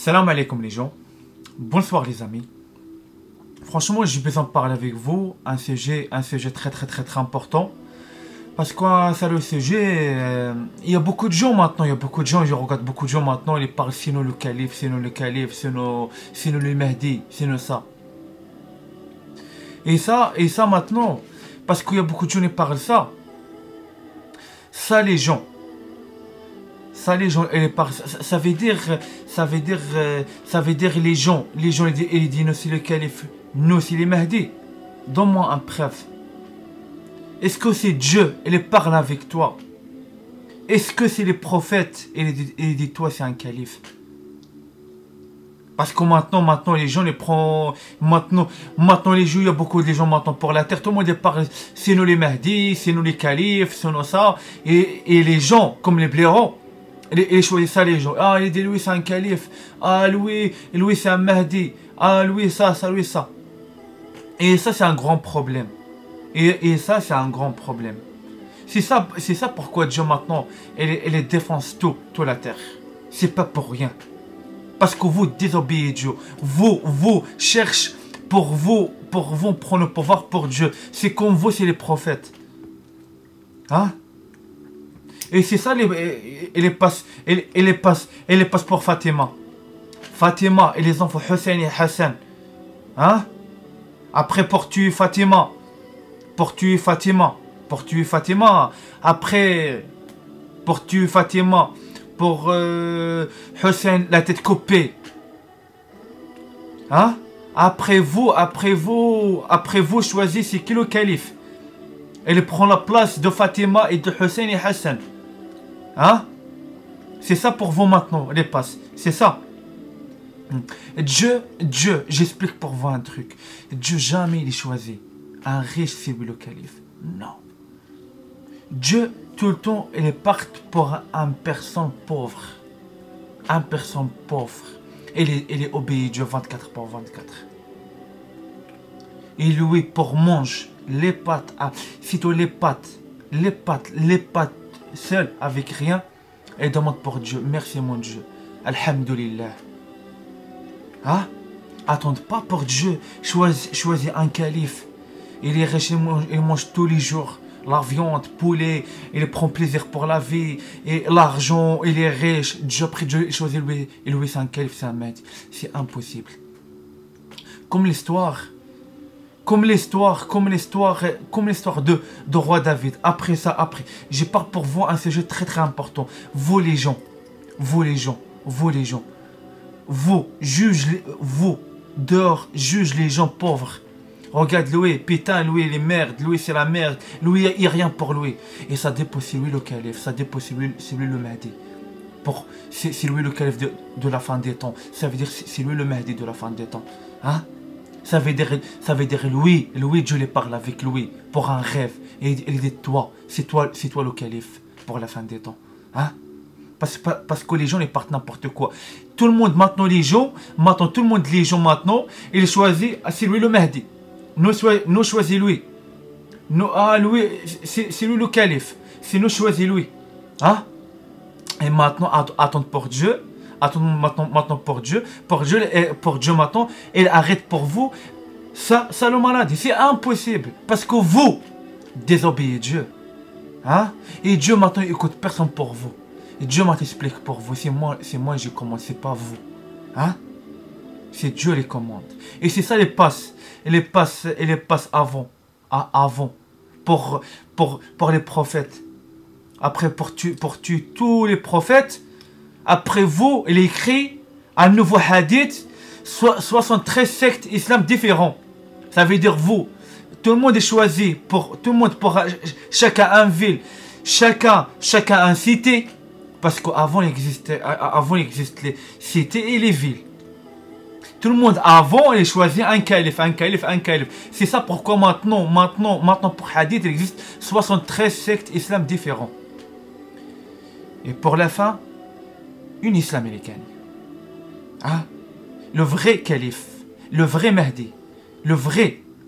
Salam alaikum les gens, bonsoir les amis. Franchement, j'ai besoin de parler avec vous, un sujet très important. Parce que c'est le sujet, il y a beaucoup de gens maintenant, je regarde beaucoup de gens maintenant, ils parlent sinon le calife, sinon le Mahdi, sinon ça. Et ça maintenant, parce qu'il y a beaucoup de gens qui parlent ça. Ça les gens, ça veut dire les gens, ils disent nous c'est le calife, nous c'est le Mahdi. Donne-moi un preuve. Est-ce que c'est Dieu, il parle avec toi? Est-ce que c'est les prophètes, il dit toi c'est un calife? Parce que maintenant les gens les prennent, maintenant les gens, il y a beaucoup de gens maintenant pour la terre, tout le monde parle, c'est nous les Mahdi, c'est nous les califes, c'est nous ça, et les gens, comme les blaireaux, ils choisissent ça les gens, ah il dit lui c'est un calife, ah lui c'est un Mahdi, ah lui ça. Et ça c'est un grand problème. Et ça, c'est un grand problème. C'est ça pourquoi Dieu maintenant, elle défense toute la terre. C'est pas pour rien. Parce que vous désobéissez Dieu. Vous cherchez pour vous prendre le pouvoir pour Dieu. C'est comme vous, c'est les prophètes. Hein? Et c'est ça, elle passe pour Fatima. Fatima et les enfants Hussein et Hassan. Hein? Après pour tuer Fatima. Pour tuer Fatima, après, pour tuer Fatima, pour Hussein, la tête coupée. Hein? Après vous, choisissez qui le calife. Elle prend la place de Fatima et de Hussein et Hassan. Hein? C'est ça pour vous maintenant, les passes. C'est ça. Dieu, j'explique pour vous un truc. Dieu jamais il choisit un riche c'est lui le calife. Non. Dieu, tout le temps, il est parti pour une personne pauvre. Une personne pauvre. Il est obéi Dieu 24/24. Et lui, pour manger les pâtes, sitôt les pâtes seules, avec rien, il demande pour Dieu. Merci mon Dieu. Alhamdulillah. Hein? Attends pas pour Dieu. Choisis un calife. Il est riche, il mange tous les jours la viande, poulet, il prend plaisir pour la vie, et l'argent, il est riche. Dieu choisit lui, et lui c'est un calife, c'est un maître. C'est impossible. Comme l'histoire de roi David. Après, je parle pour vous un sujet très important. Vous les gens, vous dehors, jugez les gens pauvres. Regarde lui, putain, lui il est merde, lui c'est la merde, lui il n'y a rien pour lui. Et ça dépend si lui le calife, ça dépend si lui le Mahdi. C'est lui le calife de la fin des temps. Ça veut dire c'est lui le Mahdi de la fin des temps. Hein? Ça veut dire lui Dieu les parle avec lui pour un rêve. Et il dit toi, c'est toi le calife pour la fin des temps. Hein? Parce que les gens ils partent n'importe quoi. Tout le monde maintenant ils choisissent, c'est lui le Mahdi. Nous choisissons lui. Lui, c'est lui le calife. C'est nous choisissons lui. Hein? Et maintenant, attendre pour Dieu. Maintenant pour Dieu. Pour Dieu maintenant, il arrête pour vous. Ça le maladie. C'est impossible. Parce que vous désobéissez Dieu. Hein? Et Dieu maintenant, il écoute personne pour vous. Et Dieu maintenant explique pour vous. C'est moi je commande, c'est pas vous. Hein? C'est Dieu les commande. Et c'est ça les passes. Et les passes avant pour les prophètes. Après pour tuer tous les prophètes. Après vous, il écrit un nouveau hadith, 73 sectes islam différents. Ça veut dire vous, tout le monde est choisi pour chacun une ville, chacun une cité, parce qu'avant il existait les cités et les villes. Tout le monde avant, il choisit un calife. C'est ça pourquoi maintenant pour hadith, il existe 73 sectes islam différents. Et pour la fin, une islam américaine. Hein? Le vrai calife, le vrai Mahdi,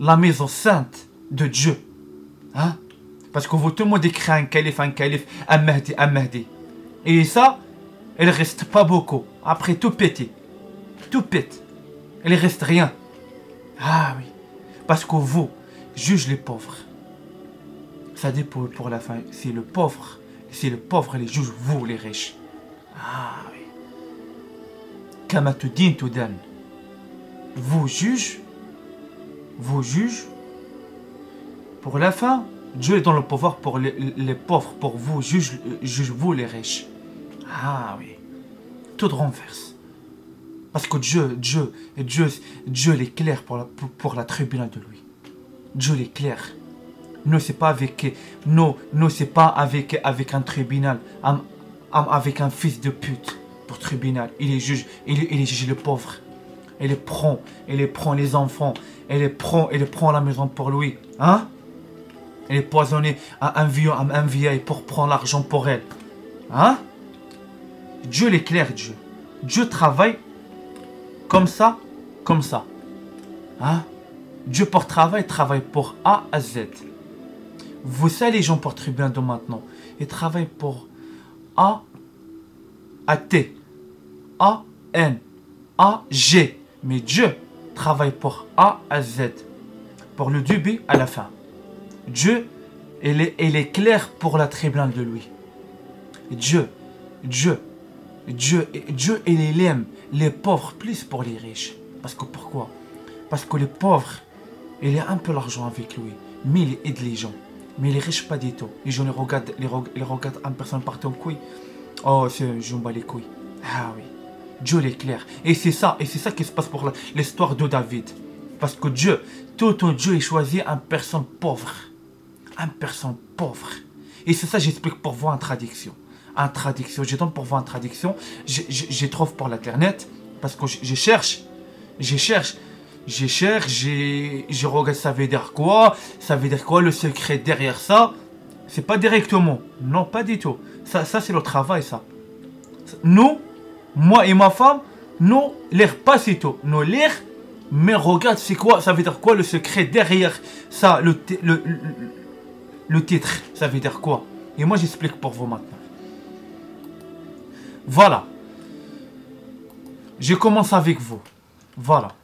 la maison sainte de Dieu. Hein? Parce que tout le monde écrit un calife, un Mahdi. Et ça, il reste pas beaucoup. Après tout pété. tout pète. Il ne reste rien. Ah oui. Parce que vous jugez les pauvres. Ça dépend pour la fin. C'est le pauvre les juge, vous les riches. Ah oui. Kama tudin tudan. Vous juge. Pour la fin, Dieu est dans le pouvoir pour les pauvres. Pour vous, juge vous les riches. Ah oui. Tout renverse. Parce que Dieu l'éclaire pour la tribunal de lui. Dieu l'éclaire. Nous, c'est pas avec un tribunal, avec un fils de pute pour tribunal. Il est juge le pauvre. Il prend les enfants, il prend la maison pour lui. Hein? Il est poisonné à un vieil pour prendre l'argent pour elle. Hein? Dieu l'éclaire, Dieu. Dieu travaille comme ça. Hein? Dieu pour travaille pour A à Z. Vous savez, les gens pour tribunal de maintenant, ils travaillent pour A à T, A, N, A, G. Mais Dieu travaille pour A à Z, pour le début à la fin. Dieu, il est clair pour la tribunal de lui. Dieu, il aime les pauvres plus pour les riches. Parce que pourquoi? Parce que les pauvres, il a un peu l'argent avec lui, mais il aide les gens. Mais les riches pas du tout. Les gens les regardent une personne partir en couille. Oh, je me bats les couilles. Ah oui. Dieu l'éclaire. Et c'est ça qui se passe pour l'histoire de David. Parce que Dieu a choisi une personne pauvre. Une personne pauvre. Et c'est ça j'explique pour vous en traduction. Je donne pour vous en traduction. Je trouve pour l'internet. Parce que je cherche, je regarde ça veut dire quoi, le secret derrière ça. C'est pas directement, non pas du tout. Ça c'est le travail ça. Nous, moi et ma femme, nous lire pas c'est tout. Nous lire, mais regarde c'est quoi, ça veut dire quoi le secret derrière ça, le titre, ça veut dire quoi. Et moi j'explique pour vous maintenant. Voilà. Je commence avec vous. Voilà.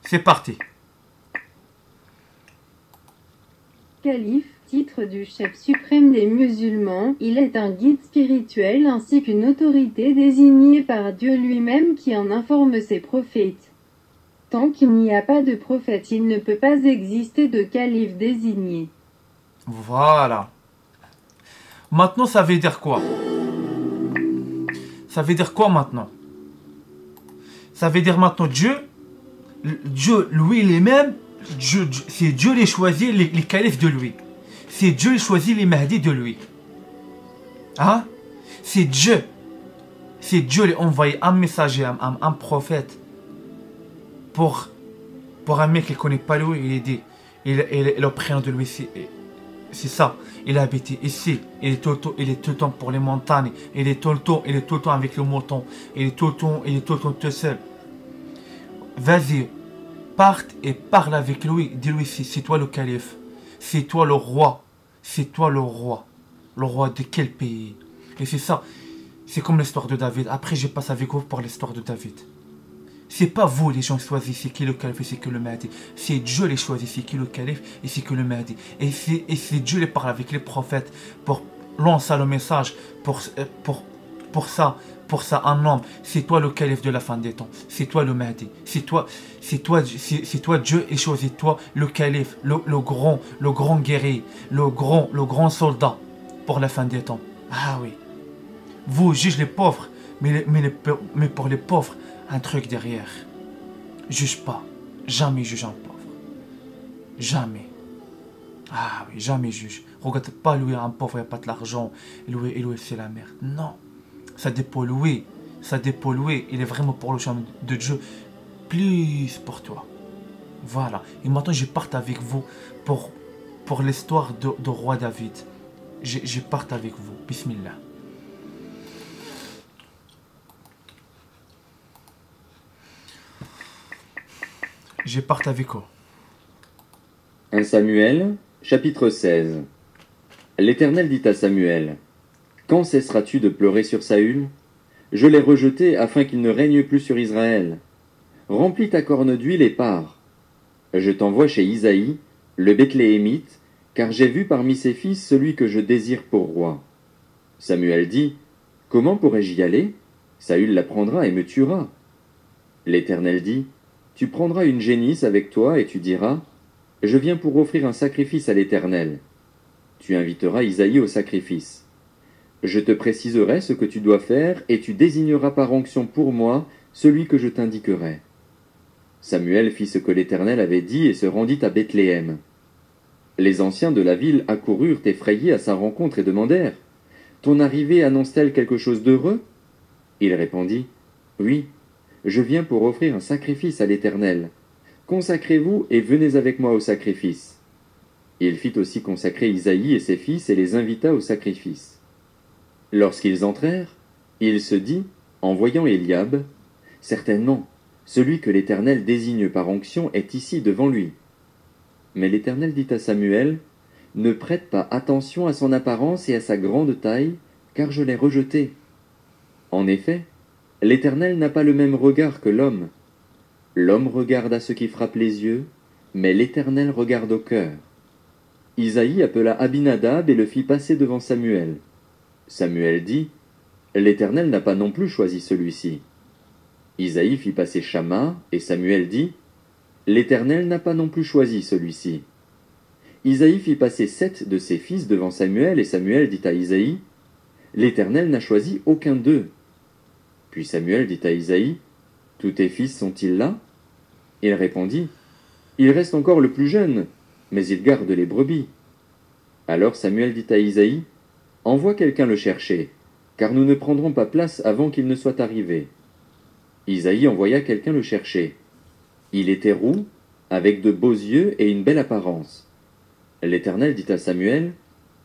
C'est parti. Calife, titre du chef suprême des musulmans, il est un guide spirituel ainsi qu'une autorité désignée par Dieu lui-même qui en informe ses prophètes. Tant qu'il n'y a pas de prophète, il ne peut pas exister de calife désigné. Voilà. Maintenant, ça veut dire quoi? Ça veut dire quoi maintenant? Ça veut dire maintenant Dieu, lui, lui-même, c'est Dieu qui choisit les califes de lui. C'est Dieu qui choisit les Mahdi de lui. Hein? C'est Dieu qui a envoyé un messager, un prophète, pour un mec qui ne connaît pas lui, il dit, le prénom de lui, c'est ça. Il a habité ici, il est tout le temps pour les montagnes, il est tout le temps avec le mouton, il est tout le temps tout seul. Vas-y, parte et parle avec lui, dis-lui c'est toi le calife, c'est toi le roi, le roi de quel pays? Et c'est ça, c'est comme l'histoire de David. Après je passe avec vous pour l'histoire de David. C'est pas vous les gens choisissent c'est qui le calife et c'est qui le Mahdi. C'est Dieu les choisit c'est qui le calife et c'est qui le Mahdi. Et c'est Dieu les parle avec les prophètes pour lancer le message pour ça un homme. C'est toi le calife de la fin des temps. C'est toi le Mahdi. C'est toi Dieu et choisit toi le calife, le grand guerrier, le grand soldat pour la fin des temps. Ah oui. Vous jugez les pauvres, mais pour les pauvres, un truc derrière. Juge pas. Jamais juge un pauvre. Jamais. Ah oui, jamais juge. Regarde pas lui, un pauvre, il n'y a pas de l'argent. Lui, c'est la merde. Non. Ça dépend lui. Il est vraiment pour le chemin de Dieu. Plus pour toi. Voilà. Et maintenant, je parte avec vous pour l'histoire de roi David. Je parte avec vous. Bismillah. Je parte avec vous. 1 Samuel, chapitre 16. L'Éternel dit à Samuel: Quand cesseras-tu de pleurer sur Saül? Je l'ai rejeté afin qu'il ne règne plus sur Israël. Remplis ta corne d'huile et pars. Je t'envoie chez Isaïe, le Bethléemite, car j'ai vu parmi ses fils celui que je désire pour roi. Samuel dit, comment pourrais-je y aller? Saül la prendra et me tuera. L'Éternel dit, tu prendras une génisse avec toi et tu diras, je viens pour offrir un sacrifice à l'Éternel. Tu inviteras Isaïe au sacrifice. Je te préciserai ce que tu dois faire et tu désigneras par onction pour moi celui que je t'indiquerai. Samuel fit ce que l'Éternel avait dit et se rendit à Bethléem. Les anciens de la ville accoururent effrayés à sa rencontre et demandèrent, ton arrivée annonce-t-elle quelque chose d'heureux? Il répondit, oui, je viens pour offrir un sacrifice à l'Éternel. Consacrez-vous et venez avec moi au sacrifice. Il fit aussi consacrer Isaïe et ses fils et les invita au sacrifice. Lorsqu'ils entrèrent, il se dit, en voyant Éliab, certainement, celui que l'Éternel désigne par onction est ici devant lui. Mais l'Éternel dit à Samuel, ne prête pas attention à son apparence et à sa grande taille, car je l'ai rejeté. En effet, l'Éternel n'a pas le même regard que l'homme. L'homme regarde à ce qui frappe les yeux, mais l'Éternel regarde au cœur. Isaïe appela Abinadab et le fit passer devant Samuel. Samuel dit, l'Éternel n'a pas non plus choisi celui-ci. Isaïe fit passer Shamma, et Samuel dit, l'Éternel n'a pas non plus choisi celui-ci. Isaïe fit passer 7 de ses fils devant Samuel, et Samuel dit à Isaïe, l'Éternel n'a choisi aucun d'eux. Puis Samuel dit à Isaïe, tous tes fils sont-ils là? Il répondit, il reste encore le plus jeune, mais il garde les brebis. Alors Samuel dit à Isaïe, envoie quelqu'un le chercher, car nous ne prendrons pas place avant qu'il ne soit arrivé. Isaïe envoya quelqu'un le chercher. Il était roux, avec de beaux yeux et une belle apparence. L'Éternel dit à Samuel,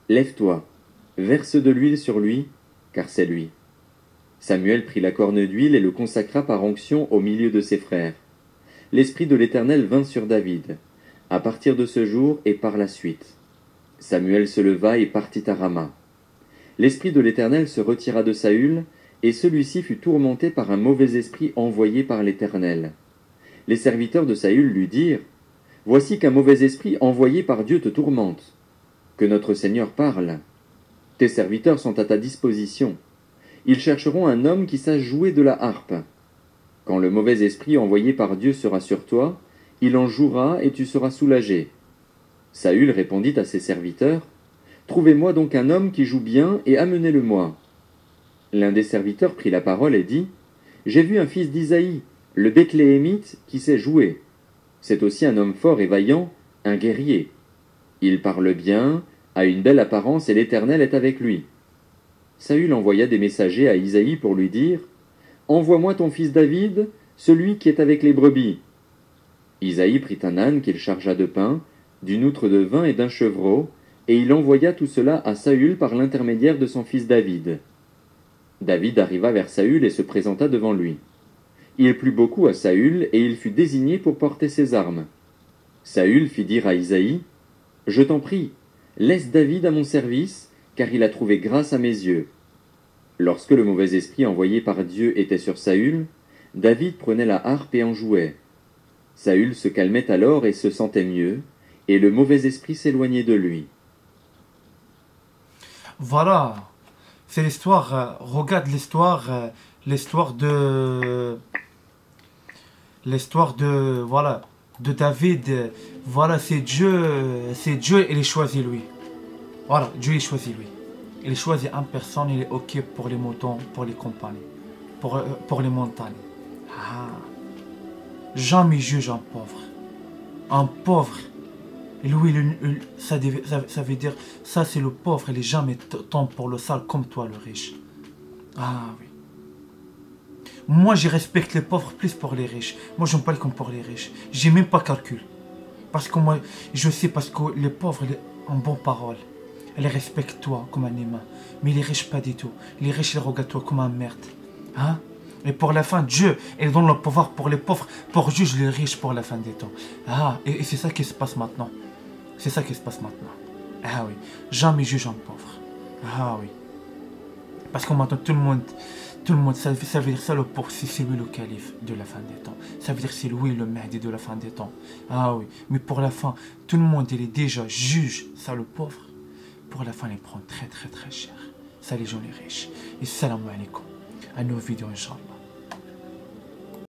lève-toi, verse de l'huile sur lui, car c'est lui. Samuel prit la corne d'huile et le consacra par onction au milieu de ses frères. L'Esprit de l'Éternel vint sur David, à partir de ce jour et par la suite. Samuel se leva et partit à Rama. L'Esprit de l'Éternel se retira de Saül, et celui-ci fut tourmenté par un mauvais esprit envoyé par l'Éternel. Les serviteurs de Saül lui dirent, « Voici qu'un mauvais esprit envoyé par Dieu te tourmente. Que notre Seigneur parle. Tes serviteurs sont à ta disposition. Ils chercheront un homme qui sache jouer de la harpe. Quand le mauvais esprit envoyé par Dieu sera sur toi, il en jouera et tu seras soulagé. » Saül répondit à ses serviteurs, « Trouvez-moi donc un homme qui joue bien et amenez-le-moi. » L'un des serviteurs prit la parole et dit, « J'ai vu un fils d'Isaïe, le Bethléemite, qui sait jouer. C'est aussi un homme fort et vaillant, un guerrier. Il parle bien, a une belle apparence et l'Éternel est avec lui. » Saül envoya des messagers à Isaïe pour lui dire, « Envoie-moi ton fils David, celui qui est avec les brebis. » Isaïe prit un âne qu'il chargea de pain, d'une outre de vin et d'un chevreau, et il envoya tout cela à Saül par l'intermédiaire de son fils David. David arriva vers Saül et se présenta devant lui. Il plut beaucoup à Saül, et il fut désigné pour porter ses armes. Saül fit dire à Isaïe, « Je t'en prie, laisse David à mon service, car il a trouvé grâce à mes yeux. » Lorsque le mauvais esprit envoyé par Dieu était sur Saül, David prenait la harpe et en jouait. Saül se calmait alors et se sentait mieux, et le mauvais esprit s'éloignait de lui. Voilà, c'est l'histoire, regarde l'histoire, l'histoire de, voilà, de David, voilà, c'est Dieu, il est choisi lui. Voilà, Dieu il choisit lui. Il choisit une personne, il est ok pour les moutons, pour les compagnies, pour les montagnes. Ah. Jamais juge un pauvre. Un pauvre. Et lui, ça veut dire, ça c'est le pauvre, il n'est jamais tombe pour le sale comme toi le riche. Ah oui. Moi je respecte les pauvres plus pour les riches. Moi je me parle comme pour les riches. J'ai même pas calcul. Parce que moi, je sais, parce que les pauvres, en bonne parole, ils respectent toi comme un humain. Mais les riches pas du tout. Les riches, ils regardent toi comme un merde. Hein? Et pour la fin, Dieu, il donne le pouvoir pour les pauvres, pour juger les riches pour la fin des temps. Ah, et c'est ça qui se passe maintenant. C'est ça qui se passe maintenant. Ah oui, jamais juge un pauvre. Ah oui. Parce que maintenant, tout Tout le monde, ça veut dire ça le pauvre, c'est lui le calife de la fin des temps. Ça veut dire c'est lui le Mahdi de la fin des temps. Ah oui, mais pour la fin, tout le monde il est déjà juge, ça le pauvre. Pour la fin, il prend très cher. Ça les gens les riches. Et salam alaikum. À nos vidéos, Inch'Allah.